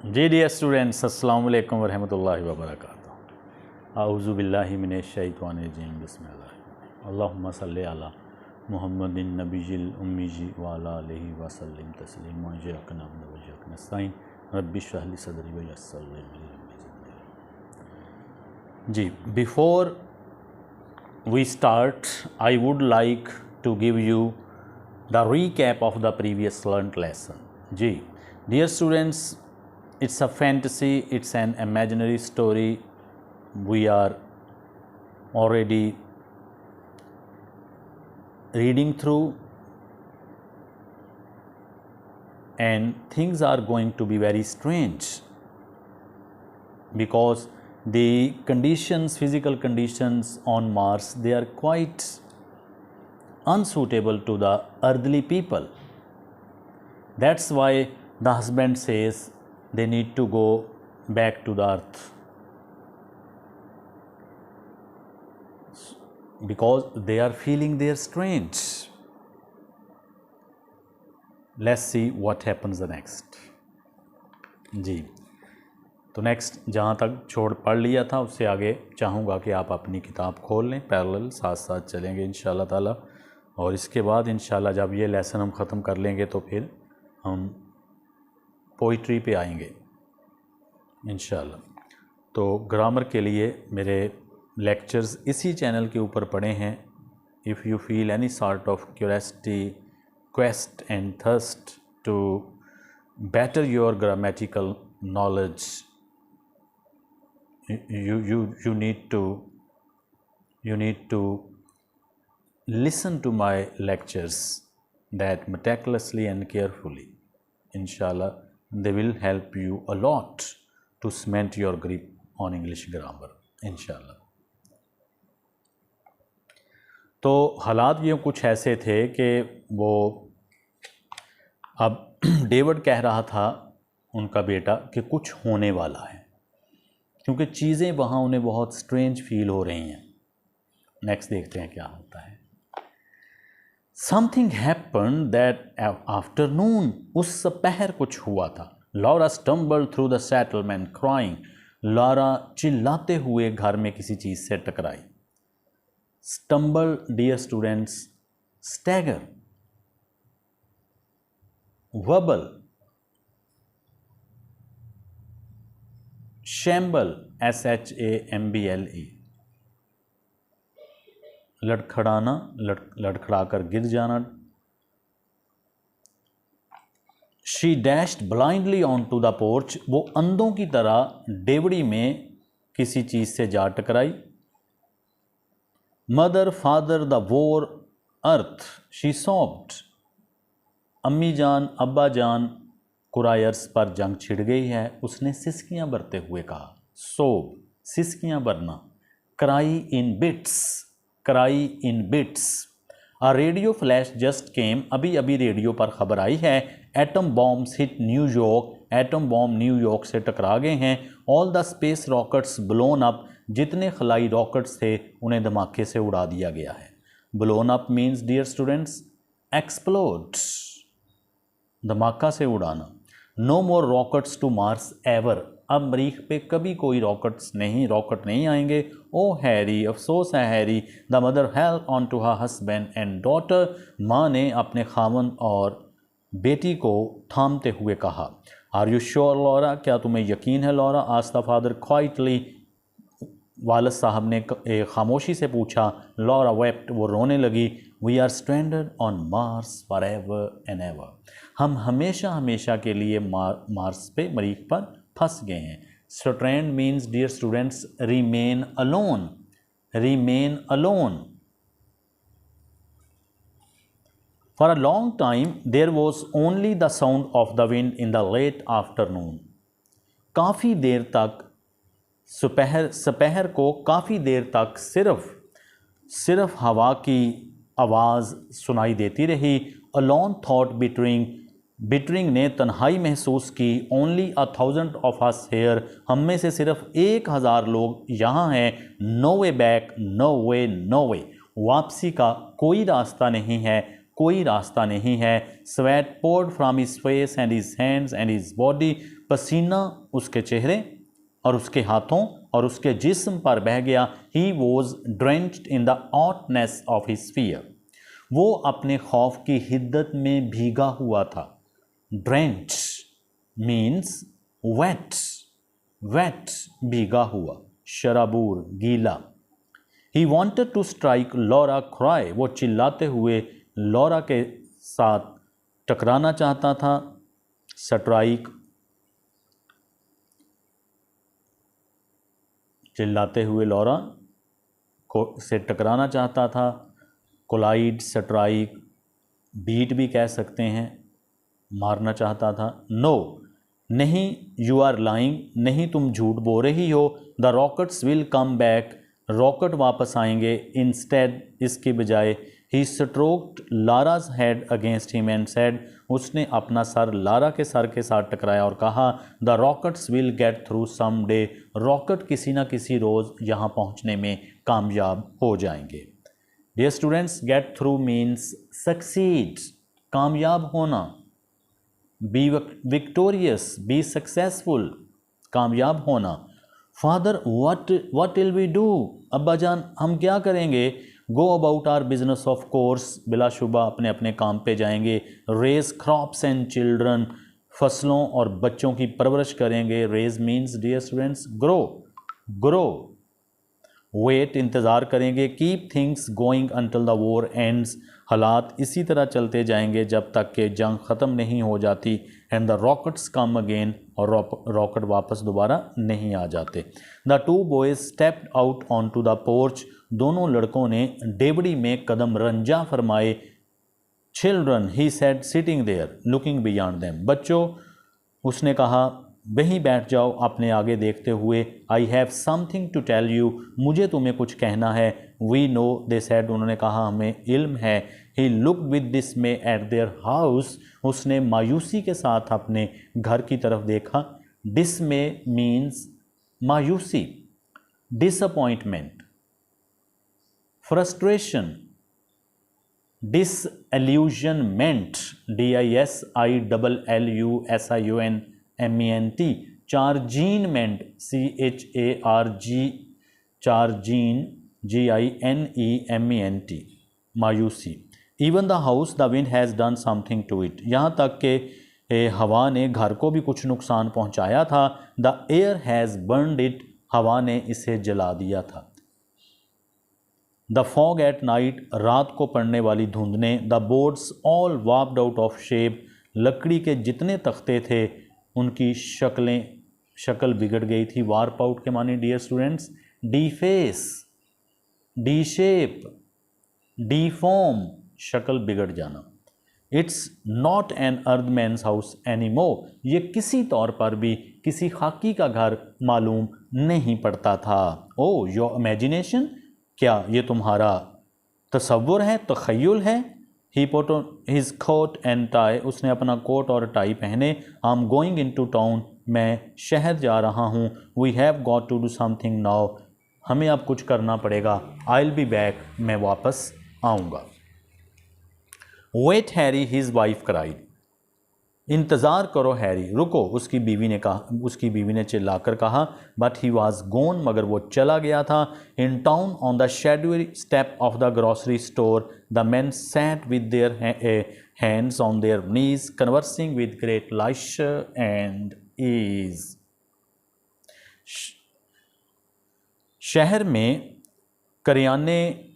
जी dear students, अस्सलाम वालेकुम वरहमतुल्लाहि वबरकातुहू। आऊज़ु बिल्लाहि मिनश शैतानिर रजीम, बिस्मिल्लाह। अल्लाहुम्मा सल्लि अला मुहम्मदिन नबिय्यिल उम्मी व अला आलिहि व सल्लिम तस्लीमा। इय्याका नअबुदु व इय्याका नस्तईन, रब्बि इश्रह ली सदरी व यस्सिर ली अमरी। जी, before we start, I would like to give you the recap of the previous learned lesson. जी, dear students, it's a fantasy, it's an imaginary story. We are already reading through, and things are going to be very strange because the conditions, physical conditions on Mars, they are quite unsuitable to the earthly people. That's why the husband says they need to go back to the earth because they are feeling their strange. Let's see what happens the next. जी, तो next जहाँ तक पढ़ लिया था उससे आगे चाहूँगा कि आप अपनी किताब खोल लें, पैरेलल साथ साथ चलेंगे इंशाल्लाह ताला। और इसके बाद इंशाल्लाह जब ये लेसन हम ख़त्म कर लेंगे तो फिर हम पोइट्री पे आएंगे इंशाल्लाह। तो ग्रामर के लिए मेरे लेक्चर्स इसी चैनल के ऊपर पड़े हैं। If you feel any sort of curiosity, quest and thirst to better your grammatical knowledge, you need to listen to my lectures that meticulously and carefully. Inshallah, they will help you a lot to cement your grip on English grammar. Inshallah. तो हालात ये कुछ ऐसे थे कि वो अब David कह रहा था उनका बेटा कि कुछ होने वाला है, क्योंकि चीज़ें वहाँ उन्हें बहुत स्ट्रेंज फील हो रही हैं। नेक्स्ट देखते हैं क्या होता है। समथिंग हैपन दैट आफ्टरनून, उस दोपहर कुछ हुआ था। Laura stumbled through the settlement crying, Laura चिल्लाते हुए घर में किसी चीज़ से टकराई। Stumble dear students, stagger, wobble, shamble, SHAMBLE, लड़खड़ाना, लड़खड़ा कर गिर जाना। She dashed blindly on to the porch, वो अंधों की तरह डेवड़ी में किसी चीज़ से जा टकराई। Mother father the war earth, she soft, अम्मी जान अब्बा जान कुरायर्स पर जंग छिड़ गई है, उसने सिसकियाँ भरते हुए कहा। सोब, सिसकियाँ भरना। Cry in bits, cry in bits. A radio flash just came, अभी अभी रेडियो पर खबर आई है। Atom bombs hit New York, atom bomb New York से टकरा गए हैं। All the space rockets blown up, जितने खलाई रॉकेट्स थे उन्हें धमाके से उड़ा दिया गया है। Blown up means dear students explode, धमाका से उड़ाना। No more rockets to Mars ever, अब मरीख पे कभी कोई रॉकेट नहीं आएंगे। ओ हैरी, अफसोस है Harry. The mother held on to her husband and daughter, माँ ने अपने खामन और बेटी को थामते हुए कहा। आर यू श्योर लॉरा, क्या तुम्हें यकीन है Laura? Asked the father quietly, वालिद साहब ने खामोशी से पूछा। लॉरा वेप्ट, वो रोने लगी। We are stranded on Mars for ever and ever, हम हमेशा हमेशा के लिए मार्स पे, मरीख पर फंस गए हैं। Strand means dear students remain alone, remain alone. For a long time there was only the sound of the wind in the late afternoon, काफ़ी देर तक दोपहर को काफ़ी देर तक सिर्फ हवा की आवाज़ सुनाई देती रही। अलोन थॉट बिटरिंग ने तन्हाई महसूस की। ओनली 1,000 ऑफ अस हेयर, हम में से सिर्फ 1,000 लोग यहाँ हैं। नो वे बैक, नो वे, नो वे, वापसी का कोई रास्ता नहीं है, कोई रास्ता नहीं है। Sweat poured from his face and his hands and his body, पसीना उसके चेहरे और उसके हाथों और उसके जिस्म पर बह गया। He was drenched in the hotness of his fear, वो अपने खौफ की हिद्दत में भीगा हुआ था। ड्रेंच मीन्स वेट, वेट भीगा हुआ, शराबूर गीला। He wanted to strike Laura cry, वो चिल्लाते हुए लॉरा के साथ टकराना चाहता था। स्ट्राइक चिल्लाते हुए लॉरा को से टकराना चाहता था। कोलाइड, स्ट्राइक, बीट भी कह सकते हैं, मारना चाहता था। नो नहीं, यू आर लाइंग, नहीं तुम झूठ बोल रही हो। The rockets will come back, rocket वापस आएंगे। इंस्टेड इसके बजाय। He stroked Laura's head against him and said, उसने अपना सर लारा के सर के साथ टकराया और कहा the rockets will get through some day, rocket किसी ना किसी रोज़ यहाँ पहुँचने में कामयाब हो जाएंगे। Dear students, get through means succeed, कामयाब होना। बी विक्टोरियस, बी सक्सेसफुल, कामयाब होना। Father what will we do, अब्बा जान हम क्या करेंगे। Go about our business of course, बिलाशुबा अपने अपने काम पे जाएंगे। रेज क्रॉप्स एंड चिल्ड्रन, फसलों और बच्चों की परवरिश करेंगे। Raise means dear students grow, grow. Wait इंतज़ार करेंगे। Keep things going until the war ends, हालात इसी तरह चलते जाएंगे जब तक कि जंग ख़त्म नहीं हो जाती। And the rockets come again, और रॉकेट वापस दोबारा नहीं आ जाते। The two boys stepped out on to the porch, दोनों लड़कों ने डेबड़ी में कदम रंजा फरमाए। Children he said sitting there looking beyond them, बच्चों उसने कहा वहीं बैठ जाओ अपने आगे देखते हुए। I have something to tell you, मुझे तुम्हें कुछ कहना है। वी नो दे सेड, उन्होंने कहा हमें इल्म है। He looked with dismay at their house, उसने मायूसी के साथ अपने घर की तरफ देखा। डिसमे मीन्स मायूसी, डिसअपॉइंटमेंट, फ्रस्ट्रेशन, डिसएल्यूजनमेंट, DISILLUSIONMENT, चार्जीनमेंट, CHARGINEMENT, मायूसी। Even the house the wind has done something to it, यहाँ तक कि हवा ने घर को भी कुछ नुकसान पहुँचाया था। The air has burned it, हवा ने इसे जला दिया था। द फॉग एट नाइट, रात को पड़ने वाली धुंध ने। The boards all warped out of shape, लकड़ी के जितने तख्ते थे उनकी शक्ल बिगड़ गई थी। वार्प आउट के माने dear students deface, deshape, deform, शक्ल बिगड़ जाना। It's not an earthman's house any more, ये किसी तौर पर भी किसी खाकी का घर मालूम नहीं पड़ता था। ओ योर इमेजिनेशन, क्या ये तुम्हारा तसव्वुर है, तख़य्युल है। He put on his coat and tie, उसने अपना कोट और टाई पहने। I am going in to town, मैं शहर जा रहा हूँ। We have got to do something now, हमें अब कुछ करना पड़ेगा। आई विल बी बैक, मैं वापस आऊँगा। Wait Harry, his wife cried, इंतज़ार करो हैरी, रुको, उसकी बीवी ने कहा, उसकी बीवी ने चिल्लाकर कहा। बट ही वॉज गोन, मगर वो चला गया था। In town on the shadowy step of the grocery store the man sat with their hands on their knees conversing with great leisure and ease. शहर में करियाने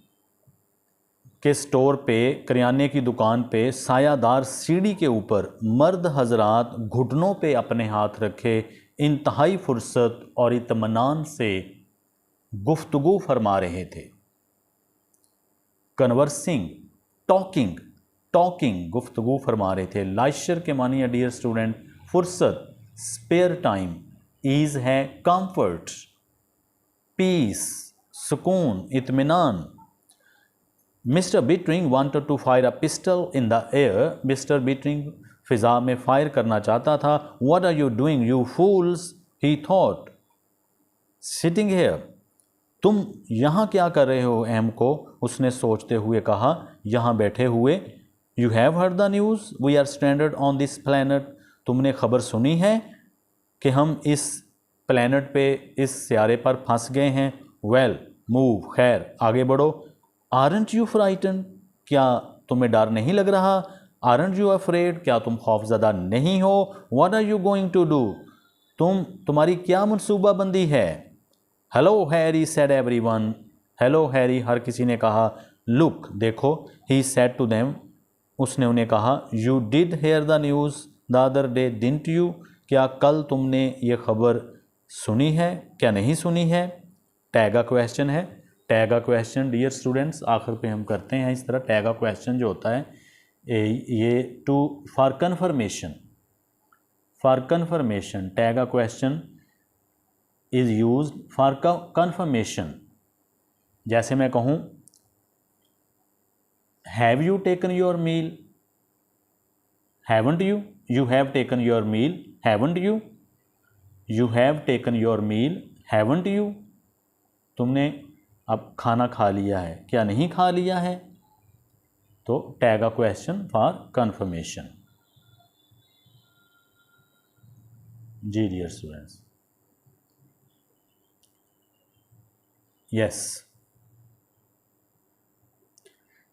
के स्टोर पे, करियाने की दुकान पे सायादार सीढ़ी के ऊपर मर्द हजरात घुटनों पे अपने हाथ रखे इंतहाई फुर्सत और इत्मीनान से गुफ्तगू फरमा रहे थे। कन्वर्सिंग, टॉकिंग, टॉकिंग गुफ्तगू फरमा रहे थे। लाइशर के मानिए डियर स्टूडेंट फुर्सत, स्पेयर टाइम। ईज है कंफर्ट, पीस सुकून, इत्मीनान। Mister Bittering wanted to fire a pistol in the air, mister Bittering फिजा में फायर करना चाहता था। What are you doing you fools, he thought. Sitting here, तुम यहाँ क्या कर रहे हो एम को, उसने सोचते हुए कहा, यहाँ बैठे हुए। You have heard the news, we are stranded on this planet, तुमने खबर सुनी है कि हम इस प्लैनेट पे, इस सियारे पर फंस गए हैं। वेल मूव, खैर आगे बढ़ो। आरंट यू फ्राइटन, क्या तुम्हें डर नहीं लग रहा? आरंट यू अफ्रेड, क्या तुम खौफजदा नहीं हो? What are you going to do, तुम्हारी क्या मनसूबाबंदी है? Hello Harry said everyone, hello Harry हर किसी ने कहा। लुक देखो, ही सेड टू देम, उसने उन्हें कहा। You did hear the news the other day didn't you, क्या कल तुमने ये खबर सुनी है, क्या नहीं सुनी है? टैग अ क्वेश्चन है। Tag a question dear students आखिर पे हम करते हैं इस तरह। टैग अ क्वेश्चन जो होता है ये टू for confirmation, for confirmation, tag a question is use for confirmation. जैसे मैं कहूँ have you taken your meal, haven't you, you have taken your meal, haven't you, you have taken your meal, haven't you, तुमने अब खाना खा लिया है, क्या नहीं खा लिया है? तो tag a question for confirmation. जी dear students, yes.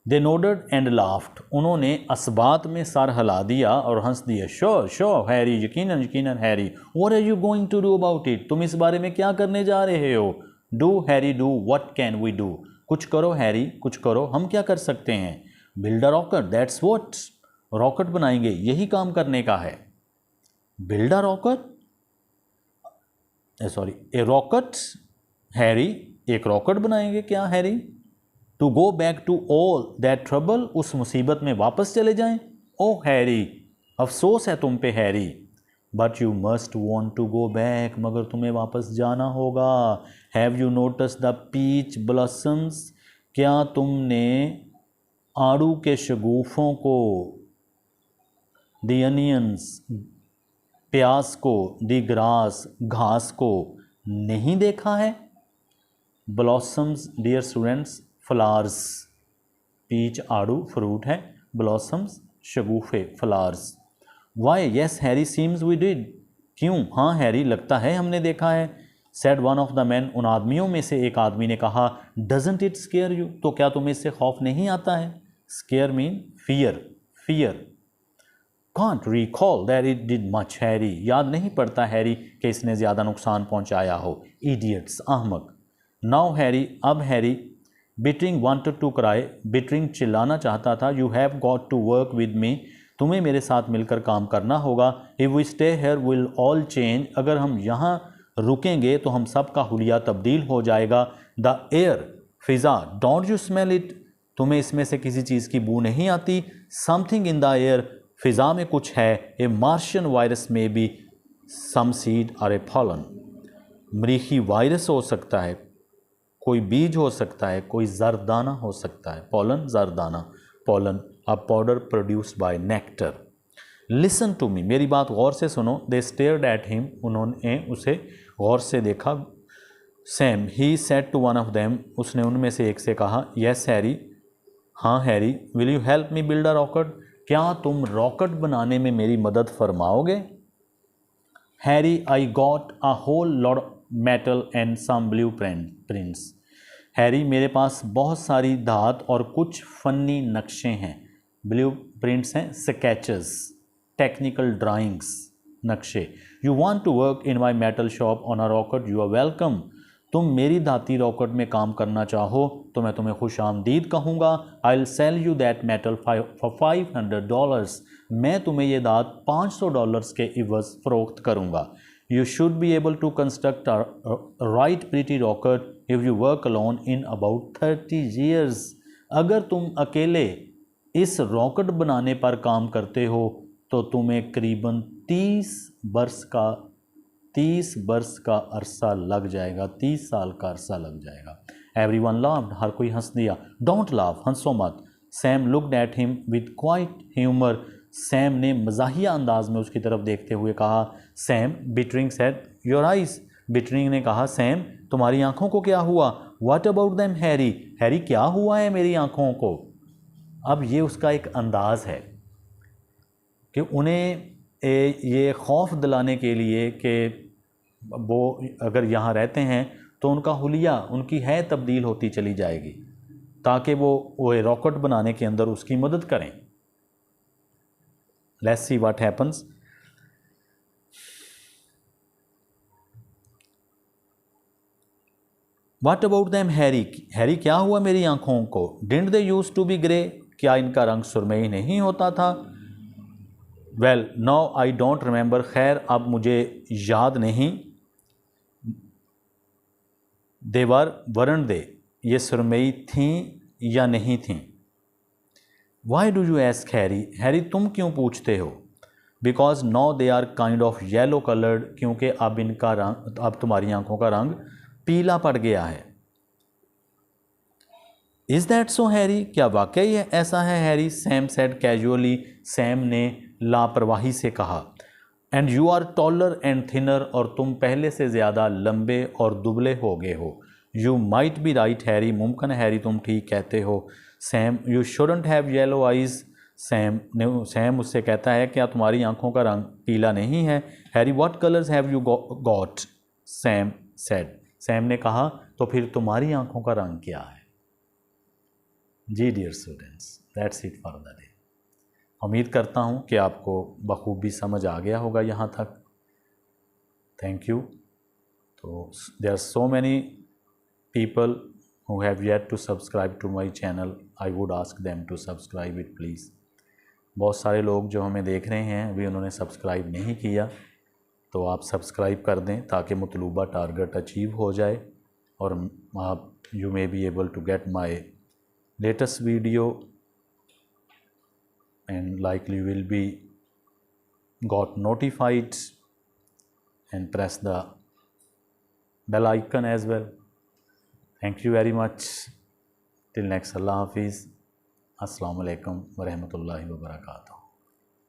They nodded and laughed, उन्होंने असबात में सर हिला दिया और हंस दिया। श्योर श्योर हैरी, यकीनन यकीनन Harry. What are you going to do about it, तुम इस बारे में क्या करने जा रहे हो? Do Harry do, what can we do, कुछ करो हैरी, कुछ करो, हम क्या कर सकते हैं? Build a rocket, that's what, rocket बनाएंगे, यही काम करने का है। Build a rocket, sorry a rocket, Harry एक रॉकेट बनाएंगे क्या Harry? To go back to all that trouble, उस मुसीबत में वापस चले जाएं। ओ हैरी, अफसोस है तुम पे Harry. But you must want to go back, मगर तुम्हें वापस जाना होगा। Have you notice the peach blossoms, क्या तुमने आड़ू के शगुफों को, द अनियंस प्याज को, द ग्रास घास को नहीं देखा है? Blossoms dear students flowers, peach आड़ू फ्रूट है, ब्लॉसम्स शगुफे flowers. Why yes Harry seems we did, क्यों हाँ हैरी लगता है हमने देखा है। Said one of the man, उन आदमियों में से एक आदमी ने कहा। डजंट इट स्केयर यू, तो क्या तुम्हें इससे खौफ नहीं आता है? Square mean fear, fear. Can't recall that it did much Harry, याद नहीं पड़ता हैरी कि इसने ज़्यादा नुकसान पहुंचाया हो। इडियट्स, अहमक। नाउ हैरी, अब Harry. Bittering wanted to cry, Bittering चिल्लाना चाहता था। You have got to work with me, तुम्हें मेरे साथ मिलकर काम करना होगा। If we stay here will all change, अगर हम यहाँ रुकेंगे तो हम सब का हुलिया तब्दील हो जाएगा। The air, Fiza, don't you smell it, तुम्हें इसमें से किसी चीज़ की बू नहीं आती? समथिंग इन द एयर, फिज़ा में कुछ है। ए मार्शियन वायरस में बी सम सीड और ए फॉलन, मरीखी वायरस हो सकता है, कोई बीज हो सकता है, कोई जरदाना हो सकता है। पॉलन जरदाना, pollen a powder produced by nectar. Listen to me, मेरी बात गौर से सुनो। दे स्टेयर्ड एट हिम, उन्होंने उसे गौर से देखा। Sam, he said to one of them, उसने उनमें से एक से कहा। यस हैरी, हाँ Harry. Will you help me build a rocket, क्या तुम रॉकेट बनाने में मेरी मदद फरमाओगे? Harry, I got a whole lot metal and some blueprints, Harry मेरे पास बहुत सारी धात और कुछ फनी नक्शे हैं। ब्लू प्रिंट्स हैं स्केचेस, टेक्निकल ड्राइंग्स, नक्शे। You want to work in my metal shop on a rocket, you are welcome, तुम मेरी धाती रॉकेट में काम करना चाहो तो मैं तुम्हें खुश आमदीद कहूँगा। I will sell you that metal for $500, मैं तुम्हें ये धात $500 के इवज़ फ़रोख्त करूँगा। You should be able to construct a right pretty rocket if you work alone in about 30 years. अगर तुम अकेले इस रॉकेट बनाने पर काम करते हो तो तुम्हें करीबन 30 बरस का अरसा लग जाएगा, 30 साल का अरसा लग जाएगा। Everyone laughed, हर कोई हंस दिया। Don't laugh, हंसो मत। Sam looked at him with quite humor, Sam ने मज़ाहिया अंदाज में उसकी तरफ देखते हुए कहा। Sam, bettering said, your eyes, bettering ने कहा। सैम, तुम्हारी आंखों को क्या हुआ? What about them Harry, Harry क्या हुआ है मेरी आंखों को? अब ये उसका एक अंदाज़ है कि उन्हें ये खौफ दिलाने के लिए कि वो अगर यहाँ रहते हैं तो उनका हुलिया, उनकी है तब्दील होती चली जाएगी, ताकि वो रॉकेट बनाने के अंदर उसकी मदद करें। Let's see what happens. What about them Harry, Harry क्या हुआ मेरी आंखों को? Didn't they use to be grey, क्या इनका रंग सुरमई नहीं होता था? Well now I don't remember, खैर अब मुझे याद नहीं। देवर वरण दे, ये सुरमई थीं या नहीं थीं? Why do you ask Harry, Harry तुम क्यों पूछते हो? Because now they are kind of yellow coloured, क्योंकि अब इनका रंग, अब तुम्हारी आंखों का रंग पीला पड़ गया है। इज दैट सो हैरी, क्या वाकई ऐसा है Harry? Sam said casually, Sam ने लापरवाही से कहा। And you are taller and thinner, और तुम पहले से ज़्यादा लंबे और दुबले हो गए हो। You might be right Harry, मुमकिन है हैरी तुम ठीक कहते हो। Sam, you shouldn't have yellow eyes, Sam उससे कहता है क्या तुम्हारी आंखों का रंग पीला नहीं है? Harry, what colours have you got? Sam said, Sam ने कहा तो फिर तुम्हारी आंखों का रंग क्या है? जी dear students, that's it for the day. उम्मीद करता हूँ कि आपको बखूबी समझ आ गया होगा यहाँ तक। Thank you. तो there are so many people who have yet to subscribe to my channel, I would ask them to subscribe it please। बहुत सारे लोग जो हमें देख रहे हैं अभी उन्होंने सब्सक्राइब नहीं किया, तो आप सब्सक्राइब कर दें ताकि मतलूबा टारगेट अचीव हो जाए और आप you may be able to get my latest video and likely will be got notified and press the bell icon as well। Thank you very much। Till next, Allah Hafiz। Assalamu alaikum wa rahmatullahi wa barakatuh।